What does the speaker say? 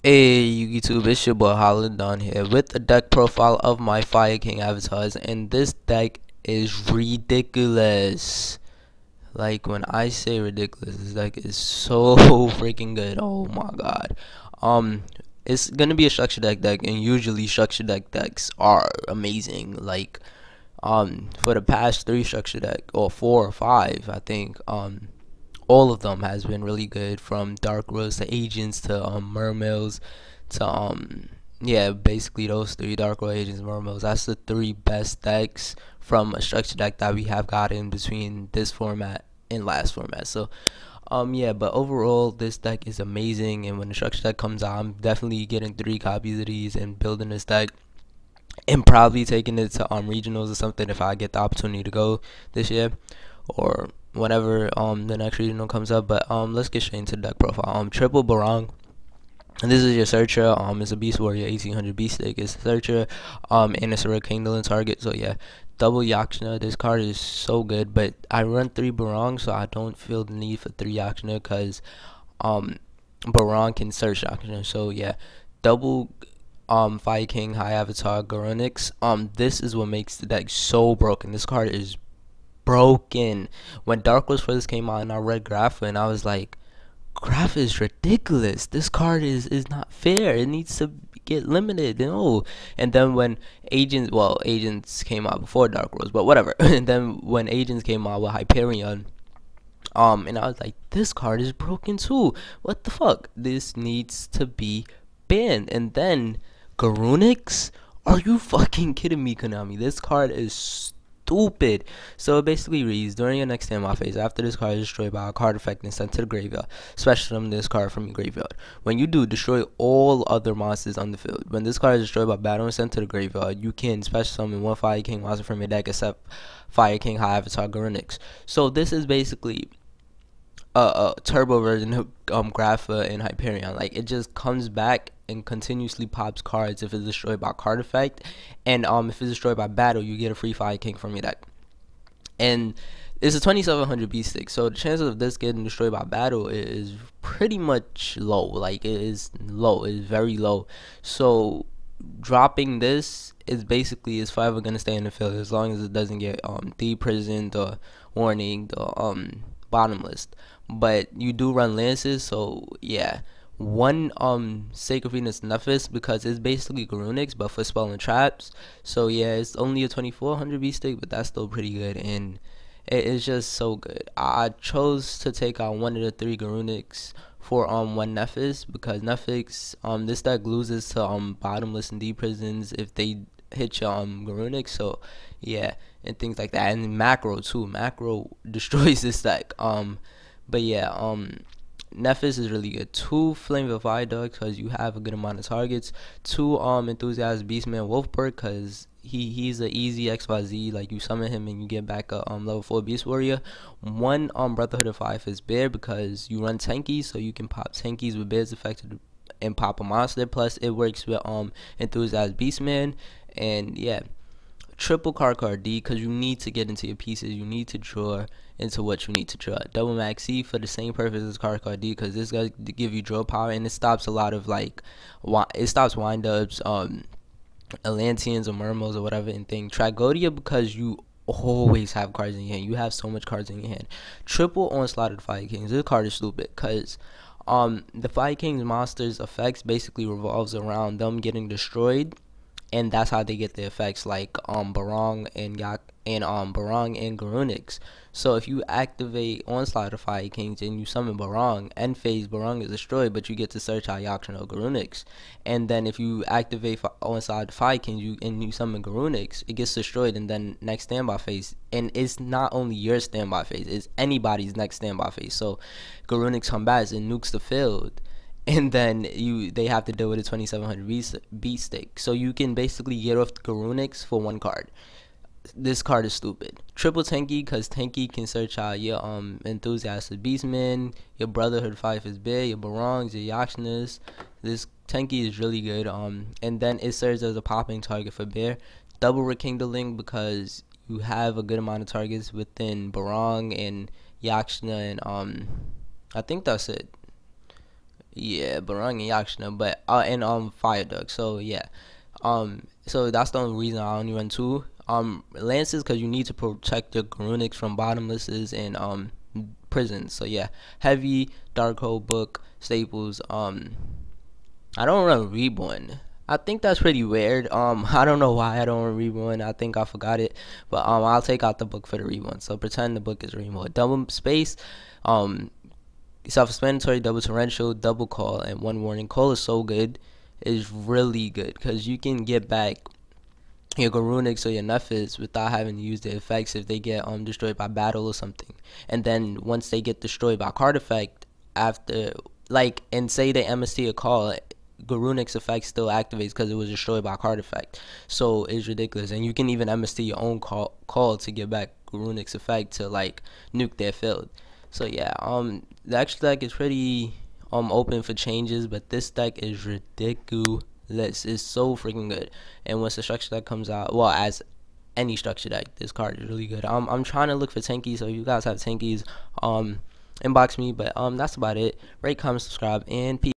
Hey YouTube, it's your boy Holland Don here with a deck profile of my Fire King avatars, and this deck is ridiculous. Like, when I say ridiculous, this deck is so freaking good. Oh my god. Um it's gonna be a structure deck, and usually structure decks are amazing. Like, for the past three structure deck, or four or five, I think, all of them has been really good, from Dark Rose to Agents to Mermills to yeah, basically those three: Dark Rose, Agents, Mermills. That's the three best decks from a structure deck that we have gotten between this format and last format. So yeah, but overall this deck is amazing, and when the structure deck comes out, I'm definitely getting three copies of these and building this deck and probably taking it to regionals or something if I get the opportunity to go this year, or whenever the next regional comes up. But let's get straight into the deck profile. Triple Barong, and this is your searcher. It's a Beast Warrior 1800 beast stick. It's a searcher, and it's a rekindling target. So yeah, double Yakshna. This card is so good, but I run three Barong, so I don't feel the need for three Yakshna, because Barong can search Yakshna. So yeah, double Fire King High Avatar Garunix. This is what makes the deck so broken. This card is broken. When Dark Rose first came out and I read Grapha, and I was like, Graph is ridiculous. This card is not fair. It needs to get limited. No. And then when Agents came out before Dark Rose, but whatever. And then when Agents came out with Hyperion, and I was like, this card is broken too. What the fuck? This needs to be banned. And then Garunix? Are you fucking kidding me, Konami? This card is stupid. So it basically reads: during your next standby phase, after this card is destroyed by a card effect and sent to the graveyard, special summon this card from your graveyard. When you do, destroy all other monsters on the field. When this card is destroyed by battle and sent to the graveyard, you can special summon one Fire King monster from your deck except Fire King High Avatar Garunix. So this is basically a turbo version of Grapha and Hyperion. Like, it just comes back and continuously pops cards if it's destroyed by card effect, and if it's destroyed by battle, you get a free Fire King from your deck. And it's a 2700 beast stick, so the chances of this getting destroyed by battle is pretty much low. Like, it is low, it's very low. So dropping this is forever gonna stay in the field as long as it doesn't get de-prisoned or warning or bottom list. But you do run lances, so yeah. One Sacred Venus Nephis, because it's basically Garunix but for spell and traps. So yeah, it's only a 2400 beast stick, but that's still pretty good, and it is just so good. I chose to take out one of the three Garunix for one Nephis, because Nephis, this deck loses to bottomless and deep prisons if they hit your Garunix. So yeah, and things like that. And macro too, macro destroys this deck. But yeah, Nephis is really good. Two Flame of Viaduct, because you have a good amount of targets. Two Enthusiast Beastman Wolfberg, because he's an easy XYZ. Like, you summon him and you get back a level 4 Beast Warrior. One Brotherhood of Fire Fist Bear, because you run tankies, so you can pop tankies with Bear's affected and pop a monster. Plus it works with Enthusiast Beastman. And yeah, triple card D, because you need to get into your pieces. You need to draw into what you need to draw. Double Max C for the same purpose as card D, because this guy give you draw power, and it stops a lot of, like, it stops windups, Atlanteans or Mermos or whatever, and thing. Tragodia, because you always have cards in your hand. You have so much cards in your hand. Triple Onslaught of the Fire Kings. This card is stupid, because the Fire Kings monsters effects basically revolves around them getting destroyed, and that's how they get the effects, like Barong and Barong and Garunix. So if you activate Onslaught of Fire Kings and you summon Barong, end phase Barong is destroyed, but you get to search out Yakshna or Garunix. And then if you activate Onslaught of Fire Kings and you summon Garunix, it gets destroyed, and then next standby phase. And it's not only your standby phase, it's anybody's next standby phase. So Garunix combats and nukes the field, and then they have to deal with a 2700 beast stick. So you can basically get off Garunix for one card. This card is stupid. Triple Tanky, because Tanky can search out your Enthusiastic Beastman, your Brotherhood 5 is big, your Barongs, your Yakshnas. This Tanky is really good. And then it serves as a popping target for Bear. Double Rekindling, because you have a good amount of targets within Barong and Yakshna, and I think that's it. Yeah, Barang and Yakshana, but and Fire Duck. So yeah, so that's the only reason I only run two. Lances because you need to protect your Garunics from bottomlesses and prisons. So yeah, heavy, Dark Hole Book, Staples. I don't run Reborn. I think that's pretty weird. I don't know why I don't run Reborn. I think I forgot it, but I'll take out the book for the Reborn. So pretend the book is Reborn. Double space, um, self-explanatory, double torrential, double call, and one warning. Call is so good, is really good because you can get back your Garunix or your Nephis without having to use the effects if they get destroyed by battle or something. And then once they get destroyed by card effect, after like and say they MST a call, Garunix effect still activates because it was destroyed by card effect. So it's ridiculous, and you can even MST your own call to get back Garunix effect to like nuke their field. So yeah, the extra deck is pretty open for changes, but this deck is ridiculous. It's so freaking good. And once the structure deck comes out, well, as any structure deck, this card is really good. I'm trying to look for tankies, so if you guys have tankies, inbox me. But that's about it. Rate, comment, subscribe, and peace.